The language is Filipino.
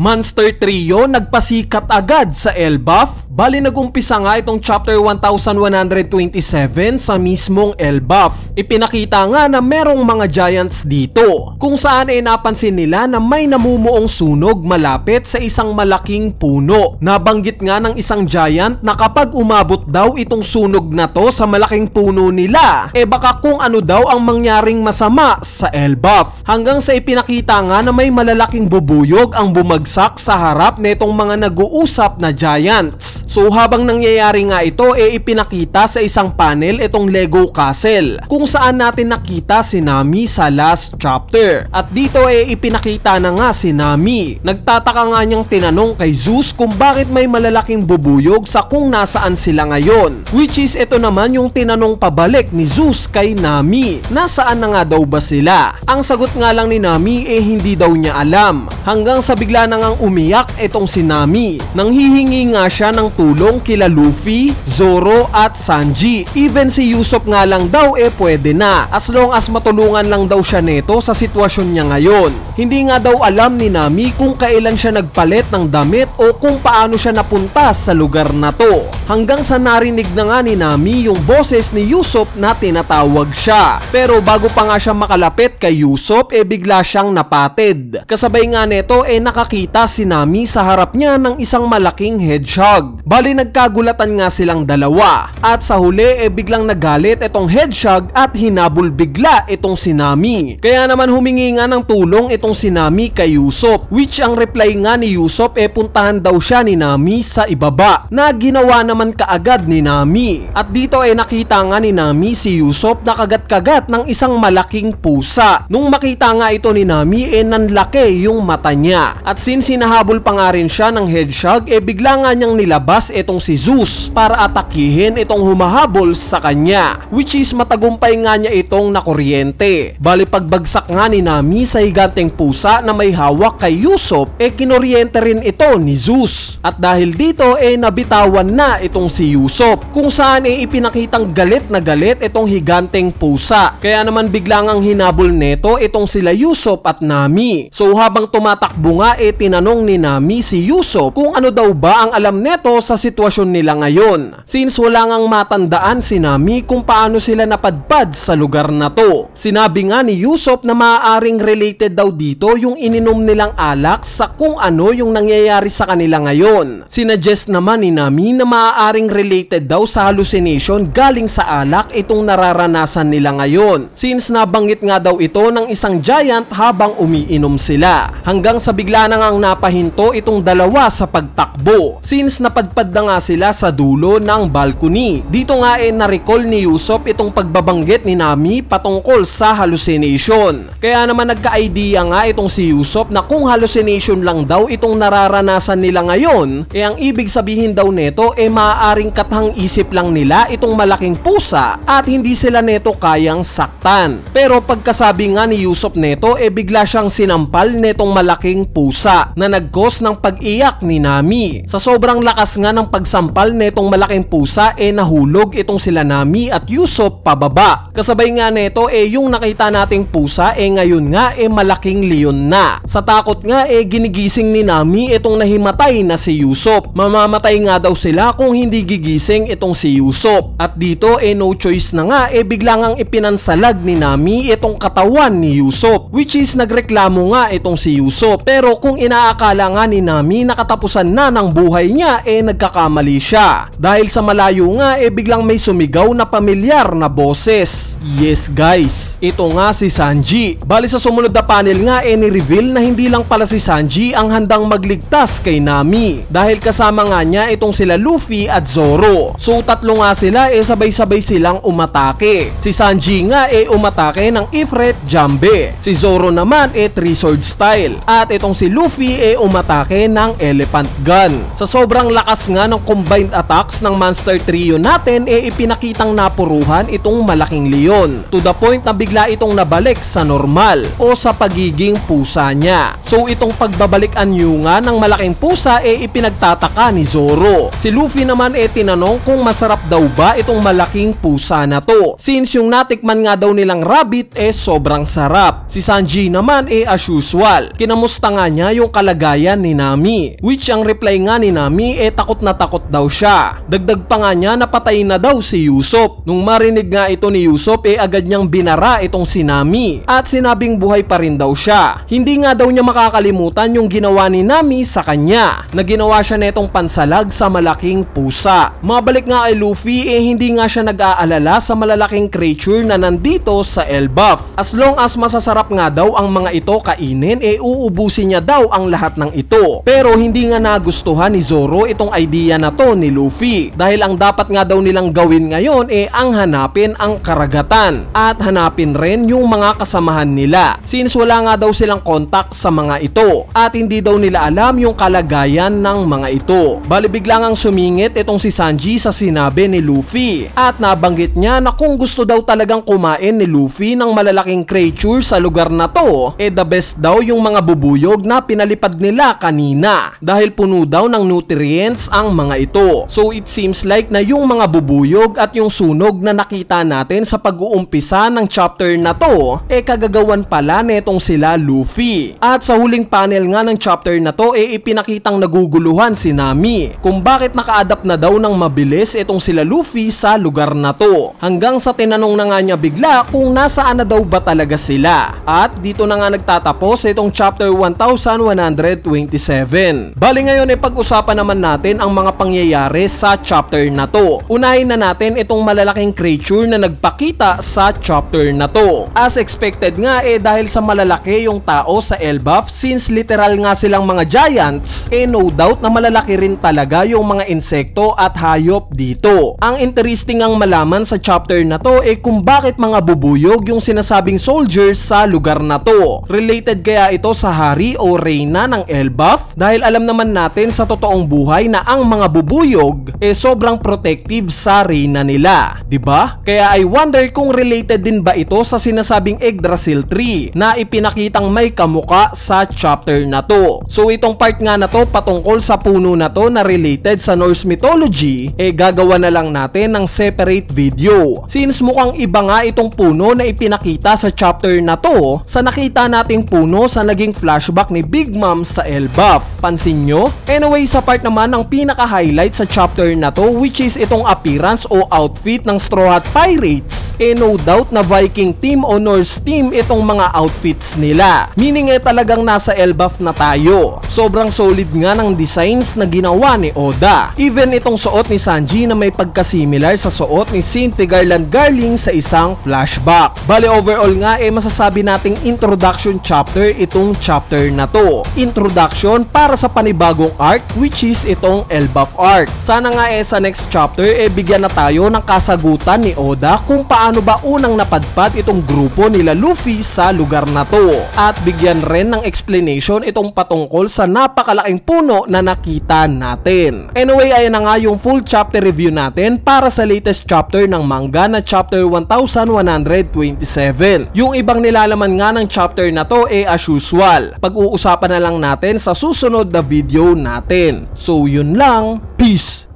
Monster Trio nagpasikat agad sa Elbaf. Bali nagumpisa nga itong chapter 1127 sa mismong Elbaf. Ipinakita nga na merong mga giants dito, kung saan ay napansin nila na may namumuong sunog malapit sa isang malaking puno. Nabanggit nga ng isang giant na kapag umabot daw itong sunog na to sa malaking puno nila, baka kung ano daw ang mangyaring masama sa Elbaf. Hanggang sa ipinakita nga na may malalaking bubuyog ang bumagsak sa harap netong mga nag-uusap na giants. So habang nangyayari nga ito, ipinakita sa isang panel itong Lego Castle, kung saan natin nakita si Nami sa last chapter. At dito ipinakita na nga si Nami. Nagtataka nga niyang tinanong kay Zeus kung bakit may malalaking bubuyog sa kung nasaan sila ngayon. Which is ito naman yung tinanong pabalik ni Zeus kay Nami. Nasaan na nga daw ba sila? Ang sagot nga lang ni Nami hindi daw niya alam. Hanggang sa bigla na ngang umiyak itong si Nami. Nanghihingi nga siya ng tulong kila Luffy, Zoro at Sanji. Even si Usopp nga lang daw pwede na, as long as matulungan lang daw siya neto sa sitwasyon niya ngayon. Hindi nga daw alam ni Nami kung kailan siya nagpalit ng damit o kung paano siya napunta sa lugar na to. Hanggang sa narinig na nga ni Nami yung boses ni Usopp na tinatawag siya. Pero bago pa nga siya makalapit kay Usopp, bigla siyang napatid. Kasabay nga neto nakakita si Nami sa harap niya ng isang malaking hedgehog. Bali nagkagulatan nga silang dalawa. At sa huli biglang nagalit itong hedgehog at hinabol bigla itong si Nami. Kaya naman humingi nga ng tulong itong si Nami kay Usopp, which ang reply nga ni Usopp puntahan daw siya ni Nami sa ibaba, na ginawa naman kaagad ni Nami. At dito nakita nga ni Nami si Usopp na kagat-kagat ng isang malaking pusa. Nung makita nga ito ni Nami nanlaki yung mata niya. At since hinahabol pa nga rin siya ng hedgehog, bigla nga niyang nilabas itong si Zeus para atakihin itong humahabol sa kanya, which is matagumpay nga niya itong nakuryente. Bali pagbagsak nga ni Nami sa higanteng pusa na may hawak kay Usopp, kinuryente rin ito ni Zeus. At dahil dito nabitawan na itong si Usopp, kung saan ipinakitang galit na galit itong higanteng pusa. Kaya naman biglang ang hinabol neto itong sila Usopp at Nami. So habang tumatakbo nga tinanong ni Nami si Usopp kung ano daw ba ang alam neto sa sitwasyon nila ngayon, since wala ngang matandaan si Nami kung paano sila napadpad sa lugar na to. Sinabi nga ni Usopp na maaaring related daw dito yung ininom nilang alak sa kung ano yung nangyayari sa kanila ngayon. Sinuggest naman ni Nami na maaaring related daw sa hallucination galing sa alak itong nararanasan nila ngayon, since nabanggit nga daw ito ng isang giant habang umiinom sila. Hanggang sa bigla na ngang napahinto itong dalawa sa pagtakbo, since napadpad na nga sila sa dulo ng balcony. Dito nga na-recall ni Usopp itong pagbabanggit ni Nami patungkol sa hallucination. Kaya naman nagka-idea nga itong si Usopp na kung hallucination lang daw itong nararanasan nila ngayon, ang ibig sabihin daw neto maaaring kathang isip lang nila itong malaking pusa at hindi sila neto kayang saktan. Pero pagkasabi nga ni Usopp neto bigla siyang sinampal netong malaking pusa na nag-cause ng pag-iyak ni Nami. Sa sobrang lakas nga ng pagsampal netong malaking pusa nahulog itong sila Nami at Usopp pababa. Kasabay nga neto yung nakita nating pusa ngayon nga malaking leon na. Sa takot nga ginigising ni Nami itong nahimatay na si Usopp. Mamamatay nga daw sila kung hindi gigising itong si Usopp. At dito no choice na nga bigla ngang ipinansalag ni Nami itong katawan ni Usopp, which is nagreklamo nga itong si Usopp. Pero kung inaakala nga ni Nami na katapusan na ng buhay niya nagkakamali siya, dahil sa malayo nga biglang may sumigaw na pamilyar na boses. Yes guys, ito nga si Sanji. Bali sa sumunod na panel nga ni-reveal na hindi lang pala si Sanji ang handang magligtas kay Nami, dahil kasama nga niya itong sila Luffy at Zoro. So tatlo nga sila sabay-sabay silang umatake. Si Sanji nga umatake ng Ifrit Jambe, si Zoro naman three sword style, at itong si Luffy umatake ng elephant gun. Sa sobrang lakas lakas nga ng combined attacks ng monster trio natin ipinakitang napuruhan itong malaking leon to the point na bigla itong nabalik sa normal o sa pagiging pusa niya. So itong pagbabalik anyo nga ng malaking pusa ipinagtataka ni Zoro. Si Luffy naman tinanong kung masarap daw ba itong malaking pusa na to, since yung natikman nga daw nilang rabbit sobrang sarap. Si Sanji naman as usual, kinamusta nga niya yung kalagayan ni Nami, which ang reply nga ni Nami takot na takot daw siya. Dagdag pa nga niya na patay na daw si Usopp. Nung marinig nga ito ni Usopp agad niyang binara itong si Nami at sinabing buhay pa rin daw siya. Hindi nga daw niya makakalimutan yung ginawa ni Nami sa kanya, na ginawa siya netong pansalag sa malaking pusa. Mabalik nga kay Luffy hindi nga siya nag-aalala sa malalaking creature na nandito sa Elbaf. As long as masasarap nga daw ang mga ito kainin uubusin niya daw ang lahat ng ito. Pero hindi nga nagustuhan ni Zoro itong idea na to ni Luffy, dahil ang dapat nga daw nilang gawin ngayon ang hanapin ang karagatan at hanapin rin yung mga kasamahan nila, since wala nga daw silang contact sa mga ito at hindi daw nila alam yung kalagayan ng mga ito. Bali bigla ngang sumingit itong si Sanji sa sinabi ni Luffy at nabanggit niya na kung gusto daw talagang kumain ni Luffy ng malalaking creature sa lugar na to the best daw yung mga bubuyog na pinalipad nila kanina, dahil puno daw ng nutrients ang mga ito. So it seems like na yung mga bubuyog at yung sunog na nakita natin sa pag-uumpisa ng chapter na to kagagawan pala netong sila Luffy. At sa huling panel nga ng chapter na to ipinakitang naguguluhan si Nami kung bakit naka-adapt na daw ng mabilis itong sila Luffy sa lugar na to, hanggang sa tinanong na nga niya bigla kung nasaan na daw ba talaga sila. At dito na nga nagtatapos itong chapter 1127. Bali ngayon pag-usapan naman natin ang mga pangyayari sa chapter na to. Unahin na natin itong malalaking creature na nagpakita sa chapter na to. As expected nga dahil sa malalaki yung tao sa Elbaf, since literal nga silang mga giants, no doubt na malalaki rin talaga yung mga insekto at hayop dito. Ang interesting ang malaman sa chapter na to kung bakit mga bubuyog yung sinasabing soldiers sa lugar na to. Related kaya ito sa hari o reyna ng Elbaf? Dahil alam naman natin sa totoong buhay na ang mga bubuyog sobrang protective sa reyna nila, diba? Kaya I wonder kung related din ba ito sa sinasabing Yggdrasil tree na ipinakitang may kamuka sa chapter na to. So itong part nga na to patungkol sa puno na to na related sa Norse mythology gagawa na lang natin ng separate video, since mukhang iba nga itong puno na ipinakita sa chapter na to sa nakita nating puno sa naging flashback ni Big Mom sa Elbaf. Pansin nyo? Anyway, sa part naman ng pinaka-highlight sa chapter na to, which is itong appearance o outfit ng Straw Hat Pirates, no doubt na Viking team o Norse team itong mga outfits nila. Meaning talagang nasa Elbaf na tayo. Sobrang solid nga ng designs na ginawa ni Oda. Even itong suot ni Sanji na may pagkasimilar sa suot ni Saint Garland Garling sa isang flashback. Bale overall nga masasabi nating introduction chapter itong chapter na to. Introduction para sa panibagong arc, which is itong Elbaf arc. Sana nga sa next chapter bigyan na tayo ng kasagutan ni Oda kung paano ba unang napadpad itong grupo nila Luffy sa lugar na to, at bigyan rin ng explanation itong patungkol sa napakalaking puno na nakita natin. Anyway, ayan na nga yung full chapter review natin para sa latest chapter ng manga na chapter 1127. Yung ibang nilalaman nga ng chapter na to as usual, pag-uusapan na lang natin sa susunod na video natin. So yun lang, peace!